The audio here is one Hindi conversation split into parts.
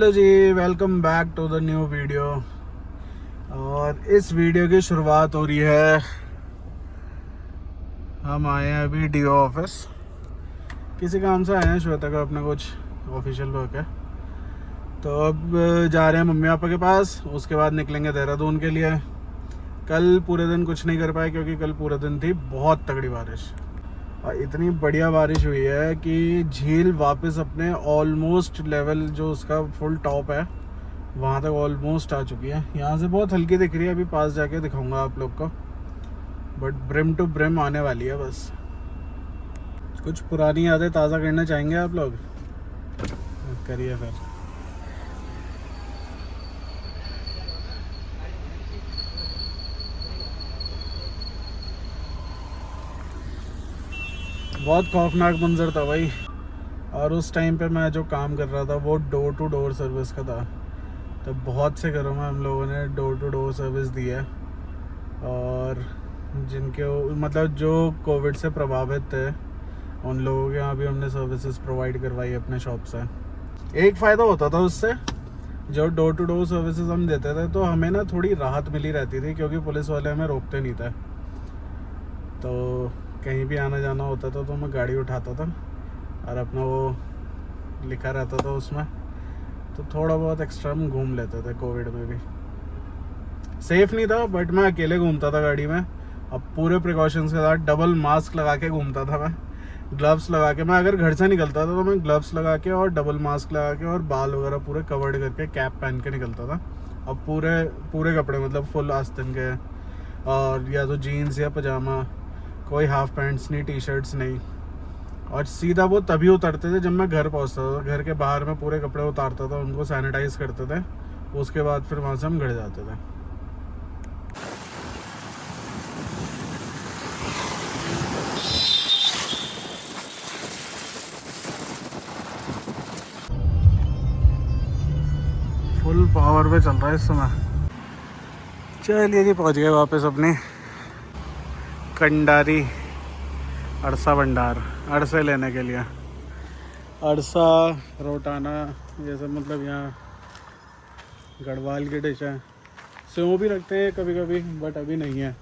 Hello ji, welcome back to the new video. और इस वीडियो की शुरुआत हो रही है, हम आए हैं अभी डीओ ऑफिस, किसी काम से आए हैं। श्वेता का अपना कुछ ऑफिशियल वर्क है, तो अब जा रहे हैं मम्मी पापा के पास। उसके बाद निकलेंगे देहरादून के लिए। कल पूरे दिन कुछ नहीं कर पाए क्योंकि कल पूरे दिन थी बहुत तगड़ी बारिश, और इतनी बढ़िया बारिश हुई है कि झील वापस अपने ऑलमोस्ट लेवल, जो उसका फुल टॉप है, वहाँ तक ऑलमोस्ट आ चुकी है। यहाँ से बहुत हल्की दिख रही है, अभी पास जाके दिखाऊंगा आप लोग को, बट ब्रिम टू ब्रिम आने वाली है। बस कुछ पुरानी यादें ताज़ा करना चाहेंगे आप लोग? करिए फिर। बहुत खौफनाक मंजर था भाई। और उस टाइम पे मैं जो काम कर रहा था वो डोर टू डोर सर्विस का था, तो बहुत से घरों में हम लोगों ने डोर टू डोर सर्विस दी है। और जिनके मतलब जो कोविड से प्रभावित थे, उन लोगों के यहाँ भी हमने सर्विसेज प्रोवाइड करवाई अपने शॉप से। एक फ़ायदा होता था उससे, जो डोर टू डोर सर्विसेज हम देते थे तो हमें ना थोड़ी राहत मिली रहती थी, क्योंकि पुलिस वाले हमें रोकते नहीं थे। तो कहीं भी आना जाना होता था तो मैं गाड़ी उठाता था और अपना वो लिखा रहता था उसमें, तो थोड़ा बहुत एक्स्ट्रा हम घूम लेते थे। कोविड में भी सेफ़ नहीं था, बट मैं अकेले घूमता था गाड़ी में। अब पूरे प्रिकॉशंस के साथ डबल मास्क लगा के घूमता था मैं, ग्लव्स लगा के। मैं अगर घर से निकलता था तो मैं ग्लव्स लगा के और डबल मास्क लगा के और बाल वगैरह पूरे कवर्ड करके कैप पहन के निकलता था। अब पूरे पूरे कपड़े, मतलब फुल आस्तीन के, और या तो जीन्स या पजामा, कोई हाफ पैंट्स नहीं, टी शर्ट्स नहीं। और सीधा वो तभी उतरते थे जब मैं घर पहुंचता था। घर के बाहर में पूरे कपड़े उतारता था, उनको सैनिटाइज करते थे, उसके बाद फिर वहाँ से हम घर जाते थे। फुल पावर पे चल रहा है इस समय। चलिए जी, पहुँच गए वापस अपने कंडारी अरसा भंडार, अरसे लेने के लिए। अरसा, रोटाना, ये सब मतलब यहाँ गढ़वाल की डिश है। सेव भी रखते हैं कभी कभी, बट अभी नहीं है।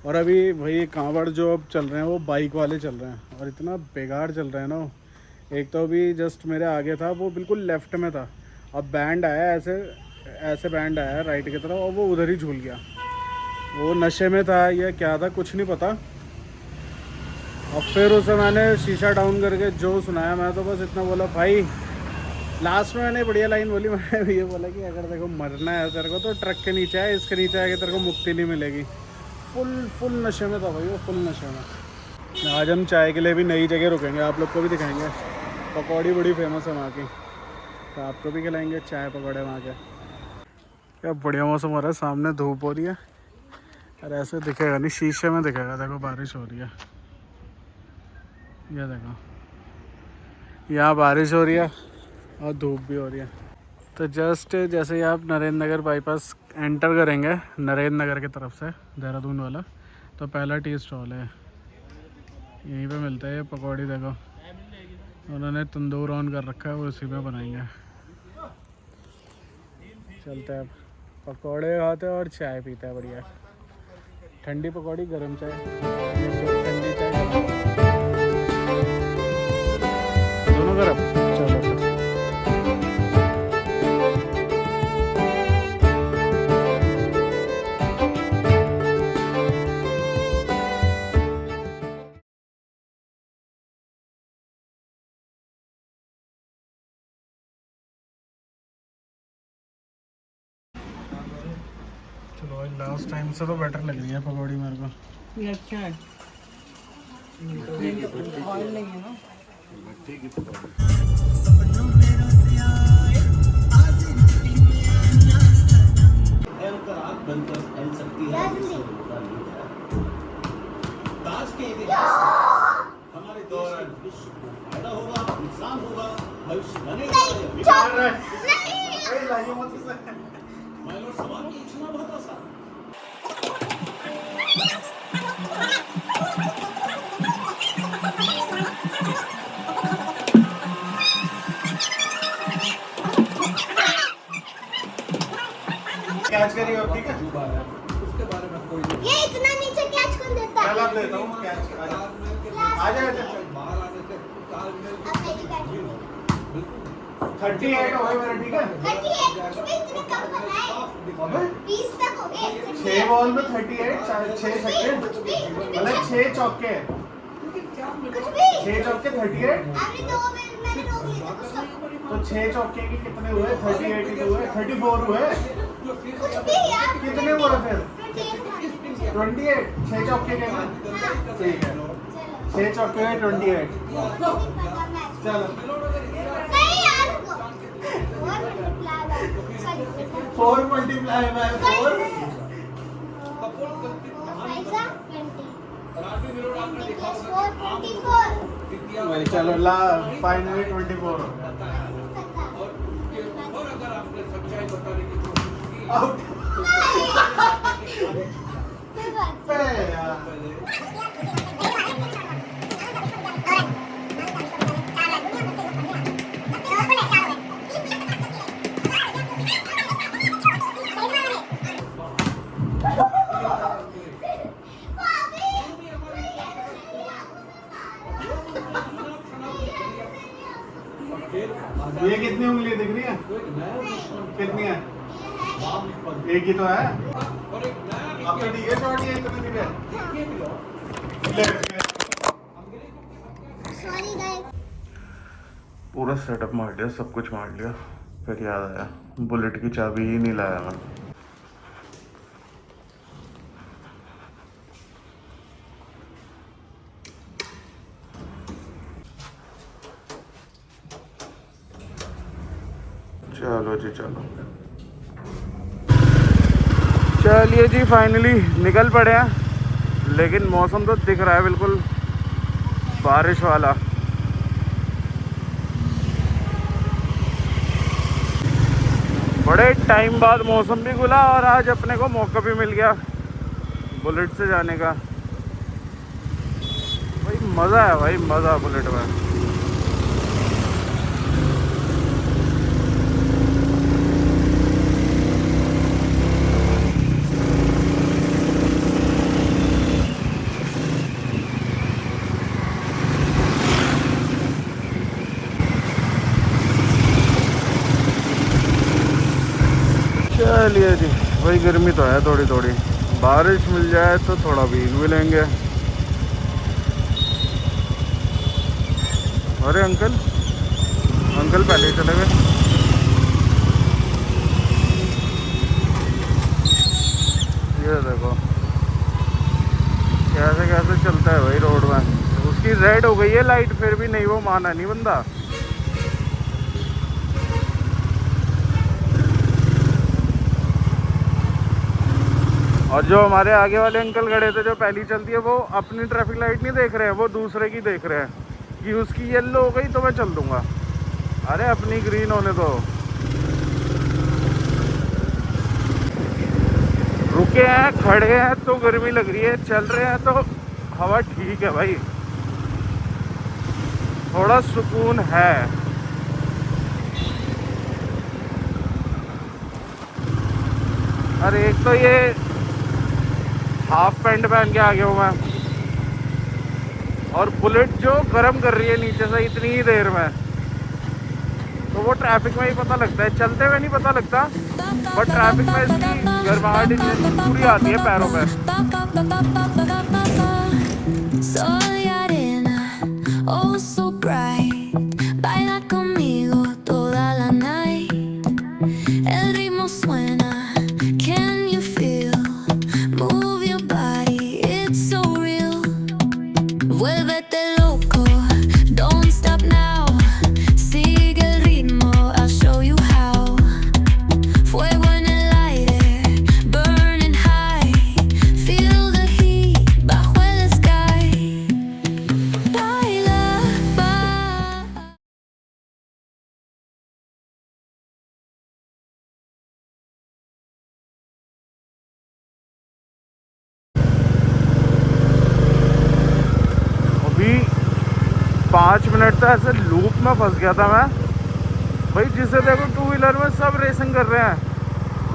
और अभी भाई कांवड़ जो अब चल रहे हैं वो बाइक वाले चल रहे हैं, और इतना बेकार चल रहा है ना। एक तो अभी जस्ट मेरे आगे था, वो बिल्कुल लेफ्ट में था। अब बैंड आया, ऐसे ऐसे बैंड आया राइट की तरफ, और वो उधर ही झूल गया। वो नशे में था या क्या था, कुछ नहीं पता। और फिर उसे मैंने शीशा डाउन करके जो सुनाया, मैं तो बस इतना बोला भाई। लास्ट में मैंने बढ़िया लाइन बोली, मैंने ये बोला कि अगर देखो मरना है तेरे को तो ट्रक के नीचे आए, इसके नीचे आके तेरे को मुक्ति नहीं मिलेगी। फुल नशे में था भाई वो, फुल नशे में। आज हम चाय के लिए भी नई जगह रुकेंगे, आप लोग को भी दिखाएंगे। पकौड़ी बड़ी फेमस है वहाँ की, तो आपको भी खिलाएंगे चाय पकौड़े वहाँ के। क्या बढ़िया मौसम हो रहा है, सामने धूप हो रही है, और ऐसे दिखेगा नहीं, शीशे में दिखेगा। देखो बारिश हो रही है, ये देखो, यहाँ बारिश हो रही है और धूप भी हो रही है। तो जस्ट जैसे ही आप नरेंद्र नगर बाईपास एंटर करेंगे, नरेंद्र नगर की तरफ से, देहरादून वाला, तो पहला टी स्टॉल है, यहीं पे मिलता है ये पकौड़ी। देखो उन्होंने तंदूर ऑन कर रखा है, वो उसी में बनाएंगे। चलते हैं अब, पकौड़े खाते हैं और चाय पीते हैं बढ़िया। ठंडी पकौड़ी, गर्म चाय, ठंडी चाय दोनों गर्म। चलो फिर। चलो भाई, लास्ट टाइम से तो बेटर लग रही है पकौड़ी मेरे को। ये अच्छा है, ऑयल नहीं है ना। हमारे दौरान विश्व को फायदा होगा, नुकसान होगा, भविष्य बनेगा। सवाल पूछना बहुत आसान। कैच करिए अब, ठीक है? उसके बारे में कोई ये इतना नीचे कैच कर देता है। चल अब देता हूँ कैच। आ जा बाहर आने से अब मेरी बैटिंग 38 हो गए मेरे, ठीक है? 38 कुछ भी इतने कम बनाए। अबे 20 तक हो गए। 6 बॉल में 38, 6 छक्के, मतलब 6 चौके, कुछ भी 6 चौके 38। आपने दो में मैंने रोक लिया था कुछ तो 6 चौके के कितने हुए? 38 ही तो हुए, 34 हुए। कुछ भी यार कितने हुए फिर? 28 28, 6 चौके के ना? ठीक है, 6 चौके में 28। चलो नहीं यार रुको 4 मल्टीप्लाई बाय 4 मल्टीप्लाई बाय 4। वही चलो ला, फाइनली 24 हो गया। और अगर आपने सच्चाई बताने की कोशिश की आउट। बे यार। ये कितनी उंगली दिख रही है? कितनी है? एक ही तो है। अब तो ठीक है, शॉट ये इतने दिन है। सॉरी गाइस पूरा सेटअप मार लिया, सब कुछ मार लिया, फिर याद आया बुलेट की चाबी ही नहीं लाया मैं। चलो जी चलो, चलिए जी फाइनली निकल पड़े हैं, लेकिन मौसम तो दिख रहा है बिल्कुल बारिश वाला। बड़े टाइम बाद मौसम भी खुला और आज अपने को मौका भी मिल गया बुलेट से जाने का। भाई मज़ा है भाई, मज़ा बुलेट में। चलिए जी, वही गर्मी तो है थोड़ी थोड़ी, बारिश मिल जाए तो थोड़ा भीग भी लेंगे। अरे अंकल, अंकल पहले ही चले गए। ये देखो कैसे कैसे चलता है भाई रोड में। उसकी रेड हो गई है लाइट, फिर भी नहीं, वो माना नहीं बंदा। और जो हमारे आगे वाले अंकल खड़े थे जो पहली चलती है, वो अपनी ट्रैफिक लाइट नहीं देख रहे हैं, वो दूसरे की देख रहे हैं कि उसकी येलो हो गई तो मैं चल दूंगा। अरे अपनी ग्रीन होने दो। रुके हैं, खड़े हैं तो गर्मी लग रही है, चल रहे हैं तो हवा ठीक है भाई, थोड़ा सुकून है। अरे एक तो ये हाफ पैंट पहन के आ गया हूँ मैं, और बुलेट जो गर्म कर रही है नीचे से इतनी ही देर में, तो वो ट्रैफिक में ही पता लगता है, चलते हुए नहीं पता लगता, बट ट्रैफिक में इसकी गर्माहट पूरी आती है पैरों में। अभी 5 मिनट तो ऐसे लूप में फंस गया था मैं भाई, जिसे देखो टू व्हीलर में सब रेसिंग कर रहे हैं,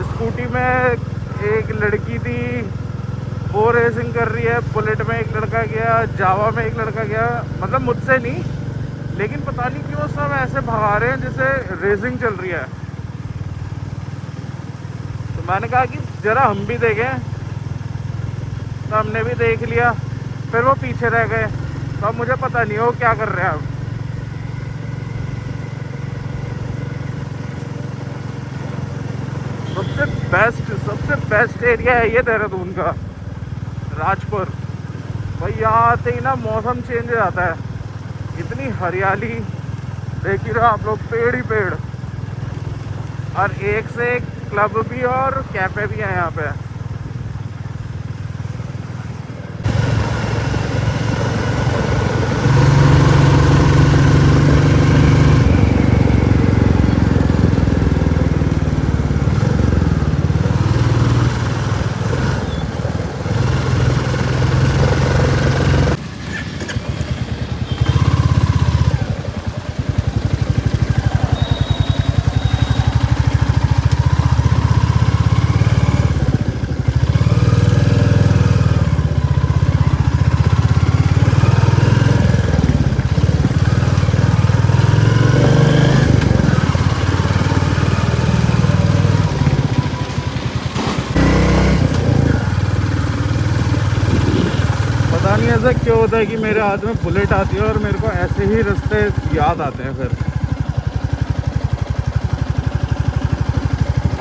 स्कूटी में एक लड़की थी, वो रेसिंग कर रही है। बुलेट में एक लड़का गया, जावा में एक लड़का गया, मतलब मुझसे नहीं, लेकिन पता नहीं क्यों सब ऐसे भगा रहे हैं जैसे रेसिंग चल रही है। तो मैंने कहा कि ज़रा हम भी देखें, तो हमने भी देख लिया। फिर वो पीछे रह गए, तो अब मुझे पता नहीं वो क्या कर रहे हैं अब। सबसे बेस्ट एरिया है ये देहरादून का, राजपुर। भाई यहाँ आते ही ना मौसम चेंज हो जाता है, इतनी हरियाली देख ही रहे हो आप लोग, पेड़ ही पेड़, और एक से एक क्लब भी और कैफे भी है यहाँ पे। पता नहीं ऐसा क्यों होता है कि मेरे हाथ में बुलेट आती है और मेरे को ऐसे ही रास्ते याद आते हैं। फिर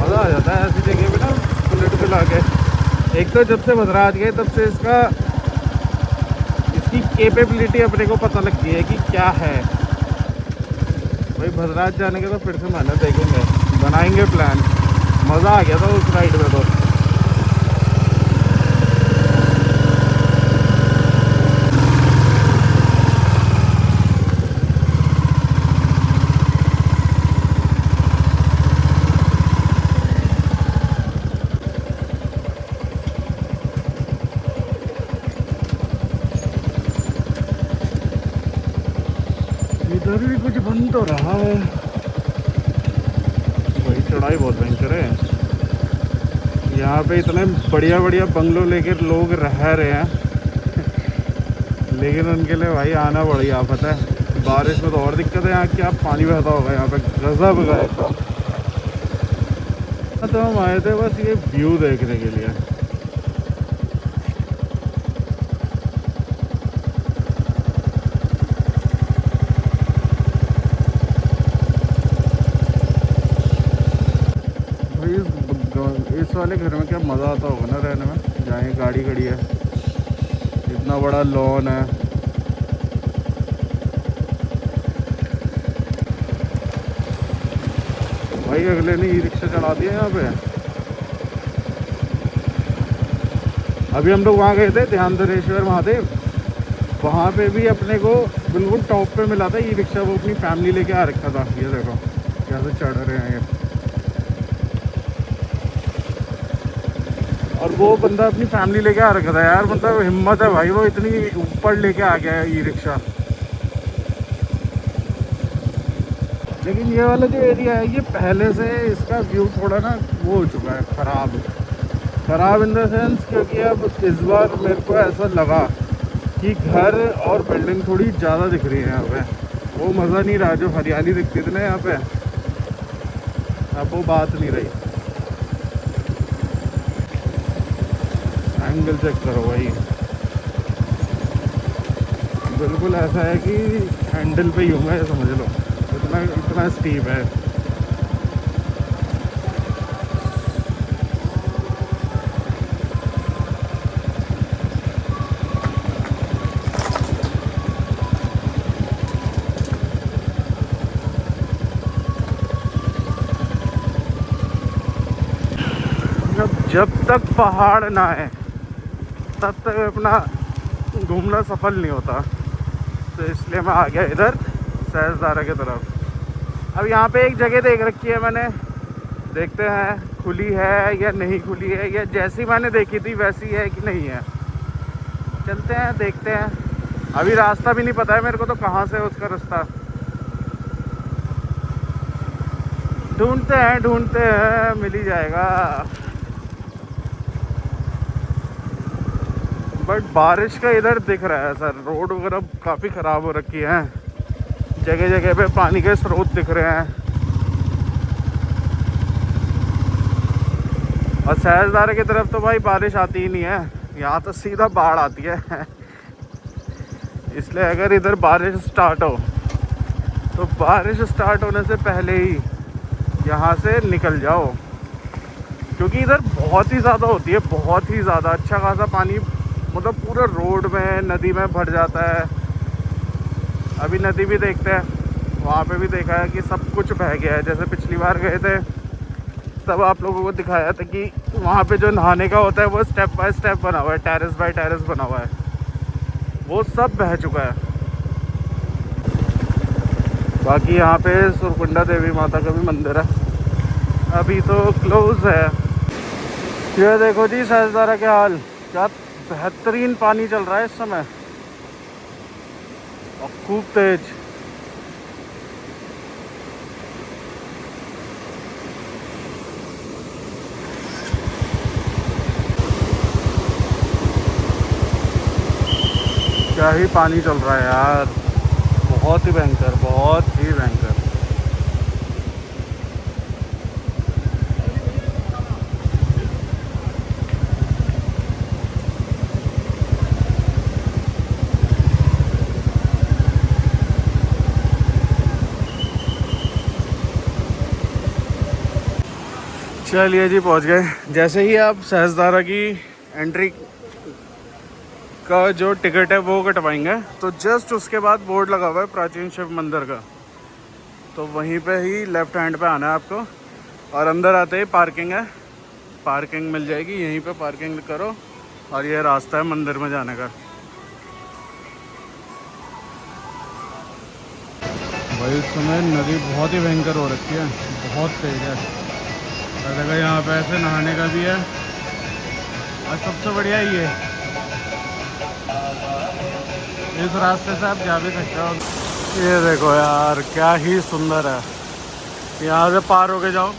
मज़ा आ जाता है ऐसी जगह पे ना बुलेट पे ला के। एक तो जब से भद्राज गए तब से इसकी कैपेबिलिटी अपने को पता लग गई है कि क्या है। भाई भद्राज जाने के तो फिर से मैंने देखेंगे, बनाएंगे प्लान। मज़ा आ गया था उस राइड में तो। इधर भी कुछ बन तो रहा है। भाई चढ़ाई बहुत भयंकर है यहाँ पे, इतने बढ़िया बढ़िया बंगलो लेकर लोग रह रहे हैं लेकिन उनके लिए भाई आना बड़ी आफत है। बारिश में तो और दिक्कत है, यहाँ क्या पानी बहता होगा यहाँ पे, गजब का है। तो हम आए थे बस ये व्यू देखने के लिए। इस वाले घर में क्या मज़ा आता होगा ना रहने में, जहाँ ये गाड़ी खड़ी है, इतना बड़ा लॉन है। भाई अगले ने ई रिक्शा चला दिया यहाँ पे। अभी हम लोग वहाँ गए थे ध्यानधरेश्वर महादेव, वहाँ पे भी अपने को बिल्कुल टॉप पे मिला था ई रिक्शा। वो अपनी फैमिली लेके आ रखा था। ये देखो कैसे चढ़ रहे हैं ये। और वो बंदा अपनी फैमिली लेके आ रखा था यार, मतलब हिम्मत है भाई, वो इतनी ऊपर लेके आ गया है ई रिक्शा। लेकिन ये वाला जो एरिया है ये पहले से इसका व्यू थोड़ा ना वो हो चुका है, ख़राब इन द सेंस, क्योंकि अब इस बार मेरे को ऐसा लगा कि घर और बिल्डिंग थोड़ी ज़्यादा दिख रही है यहाँ पे। वो मज़ा नहीं रहा जो हरियाली दिखती थी ना यहाँ पे, अब वो बात नहीं रही। एंगल चेक करो भाई, बिल्कुल ऐसा है कि हैंडल पे ही हूँ मैं, समझ लो, इतना स्टीप है। जब तक पहाड़ ना है तब तक अपना घूमना सफल नहीं होता, तो इसलिए मैं आ गया इधर सहस्त्रधारा की तरफ। अब यहाँ पे एक जगह देख रखी है मैंने, देखते हैं खुली है या नहीं खुली है, या जैसी मैंने देखी थी वैसी है कि नहीं है। चलते हैं देखते हैं। अभी रास्ता भी नहीं पता है मेरे को तो, कहाँ से है उसका रास्ता। ढूंढते हैं, मिल ही जाएगा। बट बारिश का इधर दिख रहा है सर, रोड वगैरह काफ़ी ख़राब हो रखी है, जगह जगह पे पानी के स्रोत दिख रहे हैं। और सहजदारे की तरफ तो भाई बारिश आती ही नहीं है, यहाँ तो सीधा बाढ़ आती है। इसलिए अगर इधर बारिश स्टार्ट हो तो बारिश स्टार्ट होने से पहले ही यहाँ से निकल जाओ, क्योंकि इधर बहुत ही ज़्यादा होती है, बहुत ही ज़्यादा। अच्छा खासा पानी मतलब पूरा रोड में, नदी में भर जाता है। अभी नदी भी देखते हैं, वहाँ पे भी देखा है कि सब कुछ बह गया है। जैसे पिछली बार गए थे तब आप लोगों को दिखाया था कि वहाँ पे जो नहाने का होता है वो स्टेप बाय स्टेप बना हुआ है, टेरेस बाय टेरेस बना हुआ है, वो सब बह चुका है। बाकी यहाँ पे सुरकुंडा देवी माता का भी मंदिर है, अभी तो क्लोज है। ये देखो जी सहजदारा के हाल, क्या बेहतरीन पानी चल रहा है इस समय और खूब तेज। क्या ही पानी चल रहा है यार, बहुत ही भयंकर, बहुत ही भयंकर। चलिए जी पहुंच गए। जैसे ही आप सहजदारा की एंट्री का जो टिकट है वो कटवाएंगे तो जस्ट उसके बाद बोर्ड लगा हुआ है प्राचीन शिव मंदिर का, तो वहीं पे ही लेफ़्ट हैंड पे आना है आपको और अंदर आते ही पार्किंग है, पार्किंग मिल जाएगी, यहीं पे पार्किंग करो और ये रास्ता है मंदिर में जाने का। भाई इस समय नदी बहुत ही भयंकर हो रखी है, बहुत तेज है। जगह यहाँ पे ऐसे नहाने का भी है और सबसे बढ़िया ये इस रास्ते से आप जा भी सकते हो। ये देखो यार क्या ही सुंदर है, यहाँ से पार होके जाओ